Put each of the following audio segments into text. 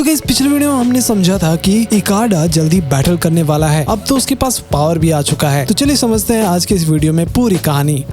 Guys पिछले video में हमने समझा था कि इकार्डा जल्दी बैटल करने वाला है। अब तो उसके पास पावर भी आ चुका है। तो चलिए समझते हैं आज के इस वीडियो में पूरी कहानी।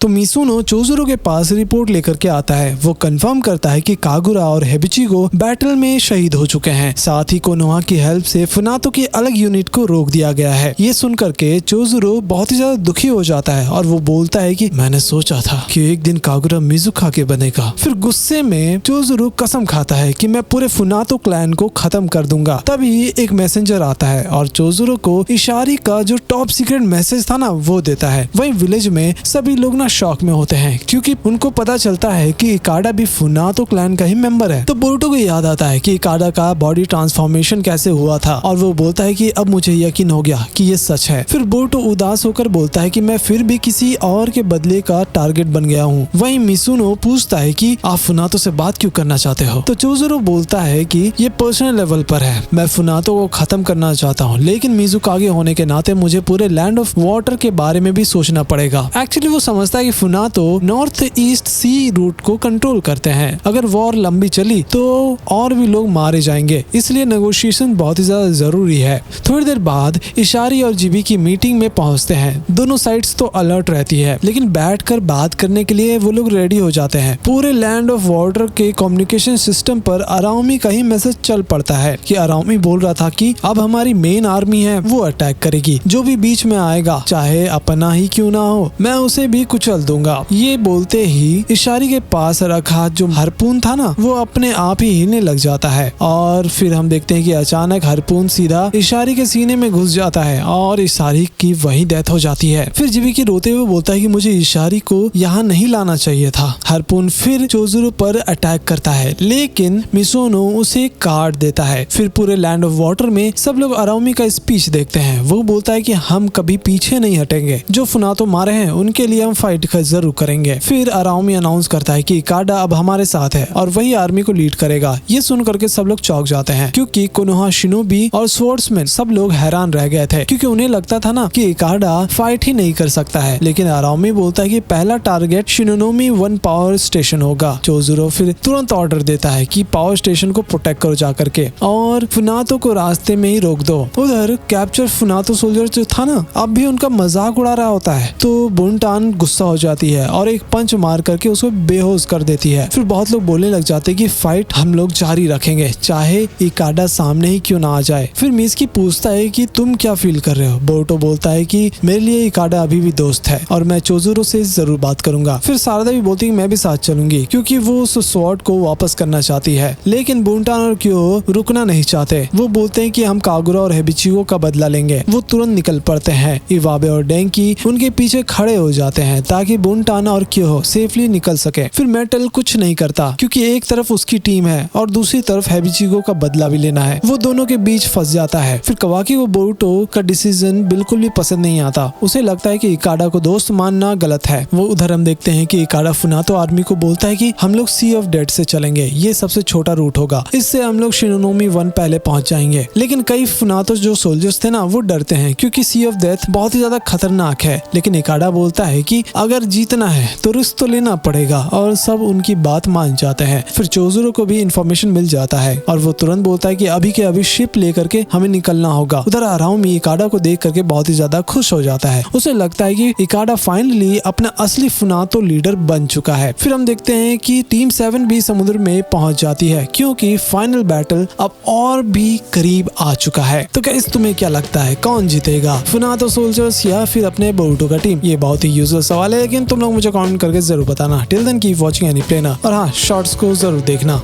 तो मिसुनो चोजुरो के पास रिपोर्ट लेकर के आता है। वो कंफर्म करता है कि कागुरा और हेबिचिगो बैटल में शहीद हो चुके हैं। साथ ही कोनोहा की हेल्प से फुनातो की अलग यूनिट को रोक दिया गया है। ये सुनकर के चोजुरो बहुत ही ज्यादा दुखी हो जाता है और वो बोलता है कि मैंने सोचा था कि एक दिन कागुरा मिजुका के बनेगा। फिर गुस्से में चोजुरो कसम खाता है कि मैं पूरे फुनातो क्लैन को खत्म कर दूंगा। तभी एक मैसेंजर आता है और चोजुरो को इशारी का जो टॉप सीक्रेट मैसेज था ना वो देता है। वहीं विलेज में सभी लोग ना शॉक में होते हैं क्योंकि उनको पता चलता है कि इकार्डा भी फुनातो क्लैन का ही मेंबर है। तो बोरुटो को याद आता है कि इकार्डा का बॉडी ट्रांसफॉर्मेशन कैसे हुआ था और वो बोलता है कि अब मुझे यकीन हो गया कि ये सच है। फिर बोरुटो उदास होकर बोलता है कि मैं फिर भी किसी और के बदले का टारगेट बन गया हूँ। वहीं मिसुनो पूछता है कि आप फुनातो से बात क्यों करना चाहते हो। तो चोजुरो बोलता है कि ये पर्सनल लेवल पर है, मैं फुनातो को खत्म करना चाहता हूँ, लेकिन मिजुकागे होने के नाते मुझे पूरे लैंड ऑफ वाटर के बारे में भी सोचना पड़ेगा। एक्चुअली वो समझता है कि फुनातो नॉर्थ ईस्ट सी रूट को कंट्रोल करते हैं। अगर वॉर लंबी चली तो और भी लोग मारे जाएंगे, इसलिए नेगोशिएशन बहुत ही ज्यादा जरूरी है। थोड़ी देर बाद इशारी और जीबी की मीटिंग में पहुंचते हैं। दोनों साइड्स तो अलर्ट रहती है, लेकिन बैठकर बात करने के लिए वो लोग रेडी हो जाते हैं। पूरे लैंड ऑफ वाटर के कम्युनिकेशन सिस्टम पर अराउमी का ही मैसेज चल पड़ता है कि अराउमी बोल रहा था कि अब हमारी मेन आर्मी है वो अटैक करेगी, जो भी बीच में आएगा चाहे अपना ही क्यों ना हो मैं उसे भी कुचल दूंगा। ये बोलते ही इशारी के पास रखा जो हार्पून था ना वो अपने आप ही हिलने लग जाता है और फिर हम देखते हैं कि अचानक हार्पून सीधा इशारी के सीने में घुस जाता है और इशारी की वही डेथ हो जाती है। फिर जीबी रोते हुए बोलता है कि मुझे इशारी को यहाँ नहीं लाना चाहिए था। हार्पून फिर चोजुरो पर अटैक करता है, लेकिन मिसुनो उसे काट देता है। फिर पूरे लैंड ऑफ वाटर में सब लोग अराउमी का स्पीच देखते हैं। वो बोलता है कि हम कभी पीछे नहीं हटेंगे, जो फुनातो मारे हैं उनके लिए हम फाइट जरूर करेंगे। फिर अराउमी अनाउंस करता है कि इकार्डा अब हमारे साथ है और वही आर्मी को लीड करेगा। ये सुन करके सब लोग चौंक जाते हैं क्योंकि कोनोहा शिनोबी और स्वॉर्ड्समैन सब लोग हैरान रह गए थे क्योंकि उन्हें लगता था ना कि इकार्डा फाइट ही नहीं कर सकता है। लेकिन अराउमी बोलता है कि पहला टारगेट शिनोनोमी 1 पावर स्टेशन होगा। चोजुरो फिर तुरंत ऑर्डर देता है कि पावर स्टेशन को प्रोटेक्ट करो जाकर के और फुनातो को रास्ते में ही रोक दो। उधर कैप्चर फुनातो सोल्जर जो था ना अब भी उनका मजाक उड़ा रहा होता है। तो बुनटान गुस्सा हो जाती है और एक पंच मार करके उसको बेहोश कर देती है। फिर बहुत लोग बोलने लग जाते हैं कि फाइट हम लोग जारी रखेंगे चाहे इकार्डा सामने ही क्यों ना आ जाए। फिर मिसकी पूछता है कि तुम क्या फील कर रहे हो। बोरुटो बोलता है कि मेरे लिए इकार्डा अभी भी दोस्त है और मैं चोजुरो से जरूर बात करूंगा। फिर सारदा भी बोलती है कि मैं भी साथ चलूंगी क्योंकि वो उस स्वॉर्ड को वापस करना चाहती है। लेकिन बुनटान और क्यो रुकना नहीं चाहते। वो बोलते हैं कि हम कागुरा और हेबिचिगो का बदला लेंगे। वो तुरंत निकल पड़ते हैं। इवाबे और डेंकी उनके पीछे खड़े हो जाते हैं ताकि बुनटान और क्यो सेफली निकल सके। फिर मेटल कुछ नहीं करता क्योंकि एक तरफ उसकी टीम है और दूसरी तरफ हेबिचिगो का बदला भी लेना है। वो दोनों के बीच फंस जाता है। फिर कवाकी को बोरुटो का डिसीजन बिल्कुल भी पसंद नहीं आता। उसे लगता है कि इकार्डा को दोस्त मानना गलत है। वो उधर हम देखते हैं कि इकार्डा फुनातो आर्मी को बोलता है कि हम लोग सी ऑफ डेड से चलेंगे, ये सबसे छोटा रूट होगा, इससे हम लोग शिनोनोमी 1 पहले पहुंच जाएंगे। लेकिन कई फुनातो जो सोल्जर्स थे ना वो डरते हैं क्योंकि सी ऑफ डेथ बहुत ही ज्यादा खतरनाक है। लेकिन इकार्डा बोलता है कि अगर जीतना है तो रिस्क तो लेना पड़ेगा और सब उनकी बात मान जाते हैं। फिर चोजुरो को भी इंफॉर्मेशन मिल जाता है और वो तुरंत बोलता है कि अभी के अभी शिप लेकर के हमें निकलना होगा। उधर अराउमी इकार्डा को देख करके बहुत ही ज्यादा खुश हो जाता है। उसे लगता है कि इकार्डा फाइनली अपना असली फुनातो लीडर बन चुका है। फिर हम देखते हैं कि टीम 7 भी समुद्र में पहुंच जाती है क्योंकि फाइनल बैटल अब और भी करीब आ चुका है। तो गाइस तुम्हें क्या लगता है कौन जीतेगा, फुनातो सोल्जर्स या फिर अपने बोरुटो का टीम? ये बहुत ही यूजुअल सवाल है, लेकिन तुम लोग मुझे कमेंट करके जरूर बताना। टिल देन कीप वॉचिंग एनीप्लेनर और हाँ शॉर्ट्स को जरूर देखना।